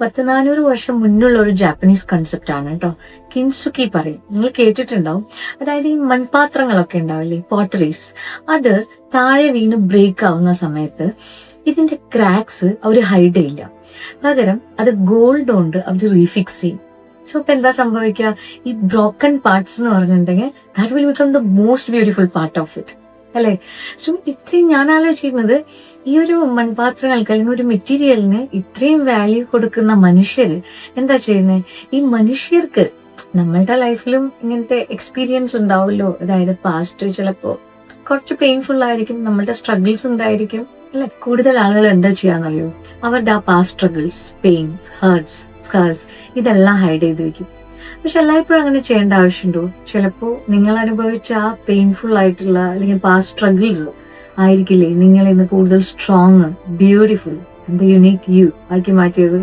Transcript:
100-400 വർഷം മുന്നുള്ള ഒരു Japanese concept ആണ് കേട്ടോ. കിൻസുക്കി പറയും, നിങ്ങൾ കേട്ടിട്ടുണ്ടാവും. അതായത് ഈ മൺപാത്രങ്ങളൊക്കെ ഉണ്ടാവില്ലേ, പോട്ടറീസ്, അത് താഴെ വീണ് ബ്രേക്ക് ആവുന്ന സമയത്ത് ഇതിന്റെ ക്രാക്സ് അവർ ഹൈഡ് ചെയ്യില്ല, പകരം അത് ഗോൾഡ് കൊണ്ട് അവർ റീഫിക്സ് ചെയ്യും. സോ ഇപ്പൊ എന്താ സംഭവിക്കുക, ഈ ബ്രോക്കൺ പാർട്സ് എന്ന് പറഞ്ഞിട്ടുണ്ടെങ്കിൽ that will become the most beautiful part of it, അല്ലെ? സോ ഇത്രയും ഞാൻ ആലോചിക്കുന്നത്, ഈ ഒരു മൺപാത്രങ്ങൾക്ക് അല്ലെങ്കിൽ ഒരു മെറ്റീരിയലിന് ഇത്രയും വാല്യൂ കൊടുക്കുന്ന മനുഷ്യർ എന്താ ചെയ്യുന്നത്? ഈ മനുഷ്യർക്ക് നമ്മളുടെ ലൈഫിലും ഇങ്ങനത്തെ എക്സ്പീരിയൻസ് ഉണ്ടാവുമല്ലോ. അതായത് പാസ്റ്റ് ചിലപ്പോ കുറച്ച് പെയിൻഫുൾ ആയിരിക്കും, നമ്മളുടെ സ്ട്രഗിൾസ് ഉണ്ടായിരിക്കും, അല്ലെ? കൂടുതൽ ആളുകൾ എന്താ ചെയ്യാന്നറിയോ, അവരുടെ ആ past struggles, pains, hurts, scars ഇതെല്ലാം ഹൈഡ് ചെയ്ത് വെക്കും. പക്ഷെ എല്ലായ്പ്പോഴും അങ്ങനെ ചെയ്യേണ്ട ആവശ്യമുണ്ടോ? ചിലപ്പോ നിങ്ങൾ അനുഭവിച്ച ആ പെയിൻഫുൾ ആയിട്ടുള്ള അല്ലെങ്കിൽ പാസ്റ്റ് സ്ട്രഗിൾസ് ആയിരിക്കില്ലേ നിങ്ങൾ ഇന്ന് കൂടുതൽ സ്ട്രോങ്, ബ്യൂട്ടിഫുൾ, യുണീക്ക് യു ആക്കി മാറ്റിയത്.